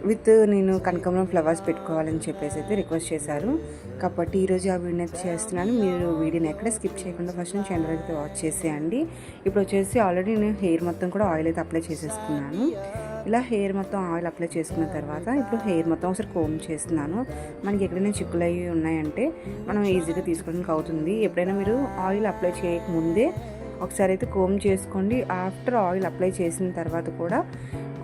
With నేను కనకాంబరం flowers పెట్టుకోవాలని చెప్పేసి అయితే రిక్వెస్ట్ చేశారు. కాబట్టి ఈరోజు ఆ వీడియో చేస్తున్నాను. మీరు వీడియోని ఎక్కడ స్కిప్ చేయకుండా ఫస్ట్ నుంచి ఎండ్ వరకు వాచ్ చేసేయండి. ఇప్పుడు వచ్చేసి ఆల్రెడీ నేను హెయిర్ మొత్తం కూడా ఆయిల్ అయితే అప్లై చేసేసుకున్నాను. ఇలా హెయిర్ మొత్తం ఆయిల్ అప్లై చేసుకున్న తర్వాత ఇప్పుడు హెయిర్ మొత్తం ఒకసారి కోమ్ చేస్తున్నాను. మనకి ఎక్కడైనా చిక్కులు అవి ఉన్నాయంటే మనం ఈజీగా తీసుకోవడానికి అవుతుంది. ఎప్పుడైనా మీరు ఆయిల్ అప్లై చేయకముందే ఒకసారి అయితే కోమ్ చేసుకోండి. ఆఫ్టర్ ఆయిల్ అప్లై చేసిన తర్వాత కూడా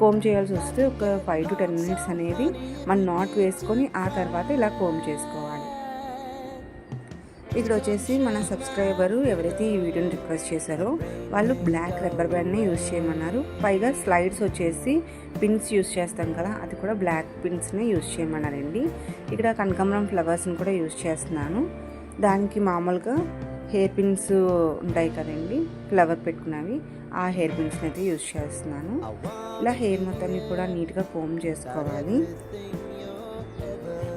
కోమ్ చేయాల్సి వస్తే ఒక 5 to 10 minutes అనేది మనం నాట్ వేసుకొని ఆ తర్వాత ఇలా కోమ్ చేసుకోవాలి. ఇక్కడ వచ్చేసి మన సబ్స్క్రైబరు ఎవరైతే ఈ వీడియోని రిక్వెస్ట్ చేశారో వాళ్ళు బ్లాక్ రబ్బర్ బ్యాండ్ని యూజ్ చేయమన్నారు. పైగా స్లైడ్స్ వచ్చేసి పిన్స్ యూజ్ చేస్తాం కదా, అది కూడా బ్లాక్ పిన్స్ని యూజ్ చేయమన్నారండి. ఇక్కడ కనకాంబరం ఫ్లవర్స్ని కూడా యూజ్ చేస్తున్నాను. దానికి మామూలుగా హెయిర్ పిన్స్ ఉంటాయి కదండి, ఫ్లవర్ పెట్టుకున్నవి, ఆ హెయిర్ పిన్స్ని అయితే యూజ్ చేస్తున్నాను. ఇలా హెయిర్ మొత్తాన్ని కూడా నీట్గా కోమ్ చేసుకోవాలి.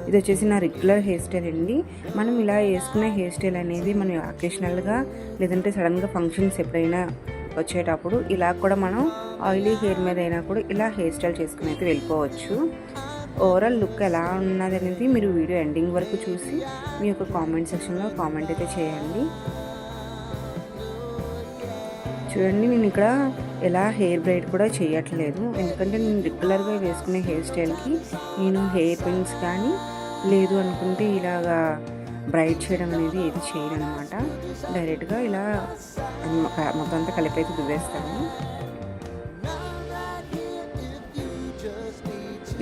ఇది వచ్చేసి నా రెగ్యులర్ హెయిర్ స్టైల్ అండి. మనం ఇలా వేసుకునే హెయిర్ స్టైల్ అనేది మనం అకేషనల్గా లేదంటే సడన్గా ఫంక్షన్స్ ఎప్పుడైనా వచ్చేటప్పుడు ఇలా కూడా మనం ఆయిలీ హెయిర్ మీద అయినా కూడా ఇలా హెయిర్ స్టైల్ చేసుకుని అయితే వెళ్ళిపోవచ్చు. ఓవరాల్ లుక్ ఎలా ఉన్నది అనేది మీరు వీడియో ఎండింగ్ వరకు చూసి మీ యొక్క కామెంట్ సెక్షన్లో కామెంట్ అయితే చేయండి. చూడండి, నేను ఇక్కడ ఎలా హెయిర్ బ్రైడ్ కూడా చేయట్లేదు, ఎందుకంటే నేను రెగ్యులర్గా వేసుకునే హెయిర్ స్టైల్కి నేను హెయిర్ పిన్స్ కానీ లేదు అనుకుంటే ఇలాగా బ్రైడ్ చేయడం అనేది ఏది చేయను అనమాట. డైరెక్ట్గా ఇలా మొత్తం అంతా కలిపి అయితే దువ్వేస్తాను.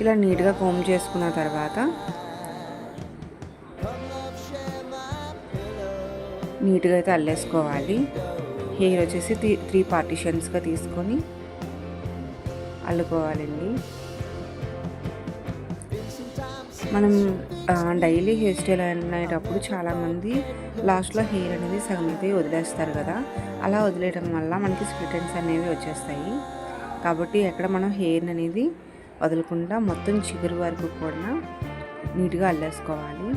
ఇలా నీట్గా కోమ్ చేసుకున్న తర్వాత నీట్గా అయితే అల్లేసుకోవాలి. హెయిర్ వచ్చేసి 3 పార్టిషన్స్గా తీసుకొని అల్లుకోవాలండి. మనం డైలీ హెయిర్ స్టైల్ అనేటప్పుడు చాలామంది లాస్ట్లో హెయిర్ అనేది సగం అయితే వదిలేస్తారు కదా, అలా వదిలేయడం వల్ల మనకి స్ప్లిట్ ఎండ్స్ అనేవి వచ్చేస్తాయి. కాబట్టి ఎక్కడ మనం హెయిర్ అనేది వదలకుండా మొత్తం చిగురు వరకు కూడా నీట్గా అల్లేసుకోవాలి.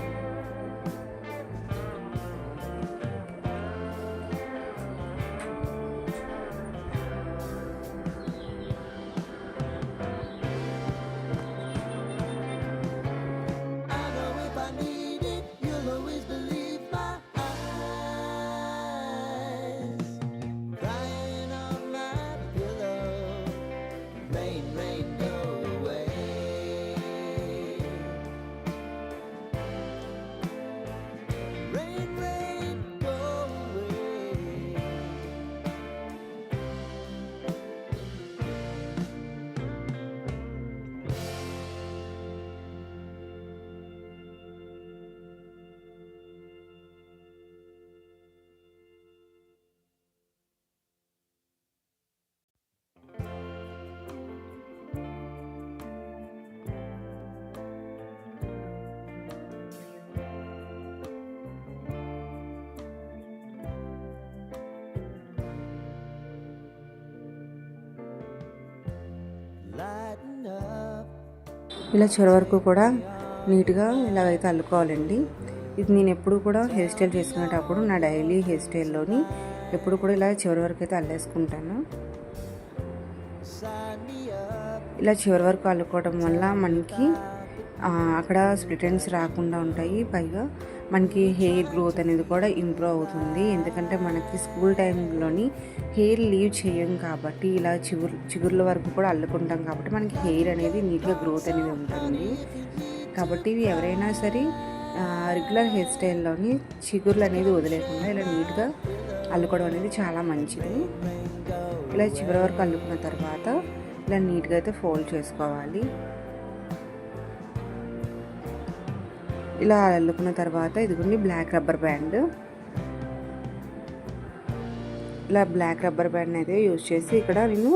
ఇలా చివరి వరకు కూడా నీట్గా ఇలాగైతే అల్లుకోవాలండి. ఇది నేను ఎప్పుడు కూడా హెయిర్ స్టైల్ చేసుకునేటప్పుడు నా డైలీ హెయిర్ స్టైల్లోని ఎప్పుడు కూడా ఇలా చివరి వరకు అయితే అల్లేసుకుంటాను. ఇలా చివరి వరకు అల్లుకోవడం వల్ల మనకి అక్కడ స్ప్లిట్ ఎండ్స్ రాకుండా ఉంటాయి. పైగా మనకి హెయిర్ గ్రోత్ అనేది కూడా ఇంప్రూవ్ అవుతుంది. ఎందుకంటే మనకి స్కూల్ టైంలోని హెయిర్ లీవ్ చేయం కాబట్టి ఇలా చిగుర్ల వరకు కూడా అల్లుకుంటాం కాబట్టి మనకి హెయిర్ అనేది నీట్గా గ్రోత్ అనేది ఉంటుంది. కాబట్టి ఎవరైనా సరే రెగ్యులర్ హెయిర్ స్టైల్లోని చిగుర్లు అనేది వదిలేకుండా ఇలా నీట్గా అల్లుకోవడం అనేది చాలా మంచిది. ఇలా చివరి వరకు అల్లుకున్న తర్వాత ఇలా నీట్గా అయితే ఫోల్డ్ చేసుకోవాలి. ఇలా అల్లుకున్న తర్వాత ఇదిగోండి బ్లాక్ రబ్బర్ బ్యాండ్. ఇలా బ్లాక్ రబ్బర్ బ్యాండ్ అయితే యూజ్ చేసి ఇక్కడ నేను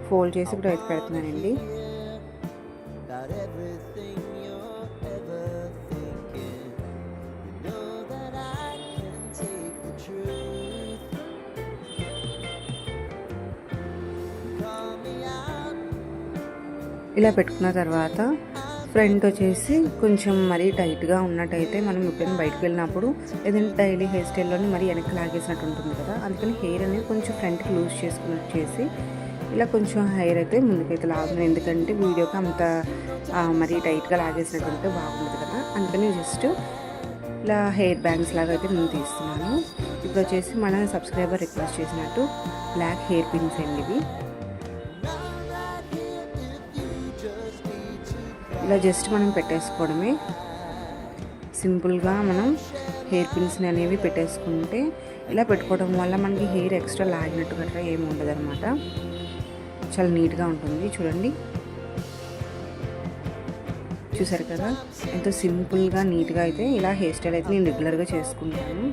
ఫోల్డ్ చేసి ఇక్కడ అయితే పెడుతున్నానండి. ఇలా పెట్టుకున్న తర్వాత ఫ్రంట్ వచ్చేసి కొంచెం మరీ టైట్గా ఉన్నట్టయితే మనం ఎప్పుడైనా బయటకు వెళ్ళినప్పుడు ఏదైనా డైలీ హెయిర్ స్టైల్లోని మరీ వెనక్కి లాగేసినట్టు ఉంటుంది కదా, అందుకని హెయిర్ అనేది కొంచెం ఫ్రంట్కి లూజ్ చేసుకున్నట్టు చేసి ఇలా కొంచెం హెయిర్ అయితే ముందుకైతే లాగుతున్నాను, ఎందుకంటే వీడియోకి అంత మరీ టైట్గా లాగేసినట్టు ఉంటే బాగుంటుంది కదా, అందుకని జస్ట్ ఇలా హెయిర్ బ్యాంగ్స్ లాగా అయితే నేను తీస్తున్నాను. ఇప్పుడు వచ్చేసి మన సబ్స్క్రైబర్ రిక్వెస్ట్ చేసినట్టు బ్లాక్ హెయిర్ పిన్స్ అండి ఇవి. ఇలా జస్ట్ మనం పెట్టేసుకోవడమే, సింపుల్గా మనం హెయిర్ పిన్స్ని అనేవి పెట్టేసుకుంటే ఇలా పెట్టుకోవడం వల్ల మనకి హెయిర్ ఎక్స్ట్రా లాగినట్టు గట్రా ఏమి ఉండదు అనమాట. చాలా నీట్గా ఉంటుంది. చూడండి, చూసారు కదా ఎంతో సింపుల్గా నీట్గా అయితే ఇలా హెయిర్ స్టైల్ అయితే నేను రెగ్యులర్గా చేసుకుంటాను.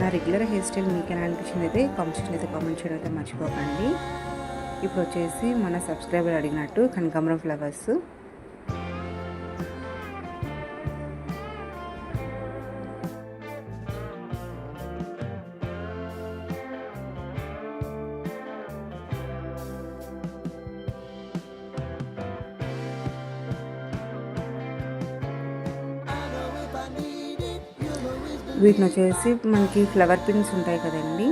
నా రెగ్యులర్ హెయిర్ స్టైల్ మీకు ఎలా అనిపించింది అయితే కామెంట్ చేయడం అయితే మర్చిపోకండి. ఇప్పుడు వచ్చేసి మన సబ్స్క్రైబర్ అడిగినట్టు కనకాంబరం ఫ్లవర్స్. వీటిని వచ్చేసి మనకి ఫ్లవర్ పిన్స్ ఉంటాయి కదండి,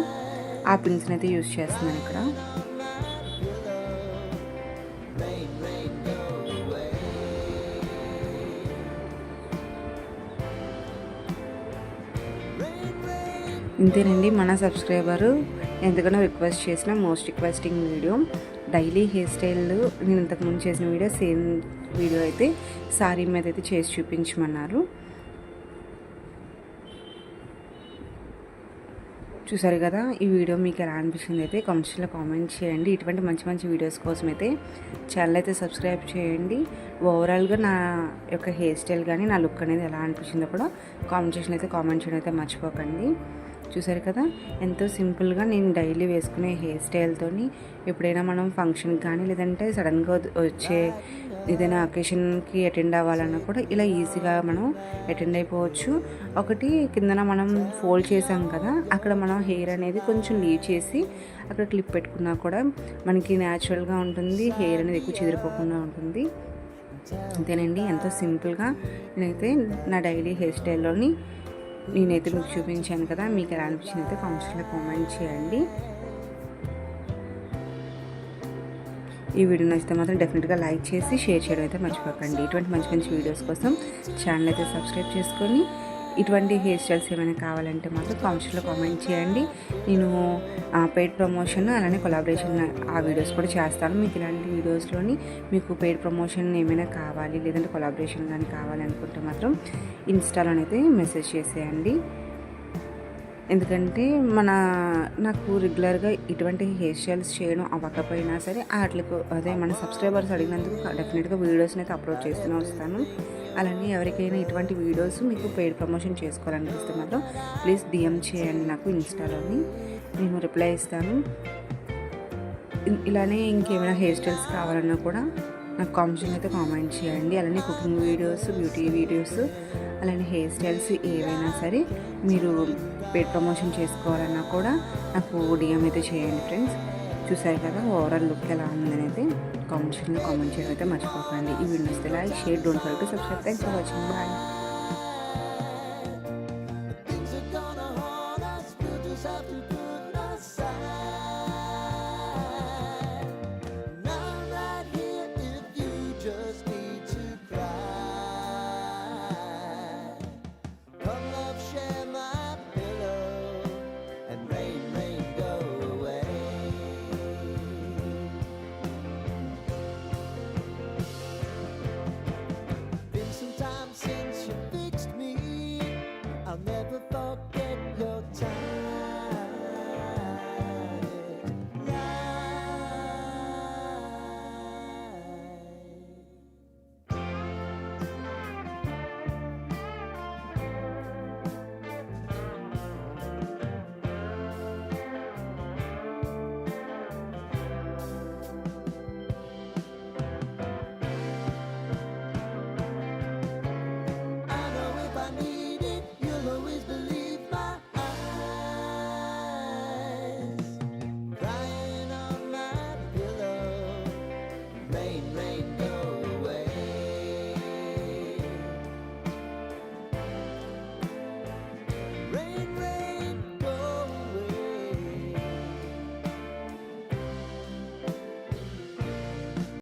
ఆ పిన్స్ని అయితే యూజ్ చేస్తున్నాను ఇక్కడ. ఇంతేనండి మన సబ్స్క్రైబరు ఎంతగానో రిక్వెస్ట్ చేసిన most requesting video daily hair style. నేను ఇంతకుముందు చేసిన వీడియో సేమ్ వీడియో అయితే సారీ మీద అయితే చేసి చూపించమన్నారు. చూసారు కదా, ఈ వీడియో మీకు ఎలా అనిపించింది అయితే కామెంట్స్లో కామెంట్ చేయండి. ఇటువంటి మంచి మంచి వీడియోస్ కోసం అయితే ఛానల్ అయితే సబ్స్క్రైబ్ చేయండి. ఓవరాల్గా నా యొక్క హెయిర్ స్టైల్ కానీ నా లుక్ అనేది ఎలా అనిపించిందో కూడా కామెంట్ చేయడం అయితే మర్చిపోకండి. చూసారు కదా, ఎంతో సింపుల్గా నేను డైలీ వేసుకునే హెయిర్ స్టైల్తోని ఎప్పుడైనా మనం ఫంక్షన్కి కానీ లేదంటే సడన్గా వచ్చే ఏదైనా అకేషన్కి అటెండ్ అవ్వాలన్నా కూడా ఇలా ఈజీగా మనం అటెండ్ అయిపోవచ్చు. ఒకటి కిందన మనం ఫోల్డ్ చేసాం కదా, అక్కడ మనం హెయిర్ అనేది కొంచెం లీవ్ చేసి అక్కడ క్లిప్ పెట్టుకున్నా కూడా మనకి న్యాచురల్గా ఉంటుంది, హెయిర్ అనేది ఎక్కువ చెదిరిపోకుండా ఉంటుంది. అంతేనండి, ఎంతో సింపుల్గా నేనైతే నా డైలీ హెయిర్ స్టైల్లోని నేనైతే మీకు చూపించాను కదా. మీకు ఎలా అనిపించింది అయితే కామెంట్ చేయండి. ఈ వీడియో నచ్చితే మాత్రం డెఫినెట్గా లైక్ చేసి షేర్ చేయడం అయితే మర్చిపోకండి. ఇటువంటి మంచి మంచి వీడియోస్ కోసం ఛానల్ అయితే సబ్స్క్రైబ్ చేసుకొని ఇటువంటి హెయిర్ స్టైల్స్ ఏమైనా కావాలంటే మాత్రం కామెంట్ చేయండి. నేను పెయిడ్ ప్రమోషన్ అలానే కొలాబరేషన్ ఆ వీడియోస్ కూడా చేస్తాను. మీకు ఇలాంటి వీడియోస్లోని మీకు పెయిడ్ ప్రమోషన్ ఏమైనా కావాలి లేదంటే కొలాబరేషన్ కానీ కావాలి అనుకుంటే మాత్రం ఇన్స్టాలోనైతే మెసేజ్ చేసేయండి. ఎందుకంటే నాకు రెగ్యులర్గా ఇటువంటి హెయిర్ స్టైల్స్ చేయడం అవ్వకపోయినా సరే అదే మన సబ్స్క్రైబర్స్ అడిగినందుకు డెఫినెట్గా వీడియోస్ని అయితే అప్లోడ్ చేస్తూనే వస్తాను. అలానే ఎవరికైనా ఇటువంటి వీడియోస్ మీకు పెయిడ్ ప్రమోషన్ చేసుకోవాలనిపిస్తే మాత్రం ప్లీజ్ DM చేయండి నాకు ఇన్స్టాలోని, నేను రిప్లై ఇస్తాను. ఇలానే ఇంకేమైనా హెయిర్ స్టైల్స్ కావాలన్నా కూడా నాకు కామెంట్ చేయండి. అలానే కుకింగ్ వీడియోస్, బ్యూటీ వీడియోస్, అలానే హెయిర్ స్టైల్స్ ఏవైనా సరే మీరు పెయిడ్ ప్రమోషన్ చేసుకోవాలన్నా కూడా నాకు DM అయితే చేయండి ఫ్రెండ్స్. చూసారు కదా ఓవరాల్ లుక్ ఎలా ఉందని అయితే కామెంట్ చేయడం అయితే మర్చిపోకండి. ఈ వీడియో నచ్చితే like, share, don't forget to subscribe. Thanks for watching. Bye.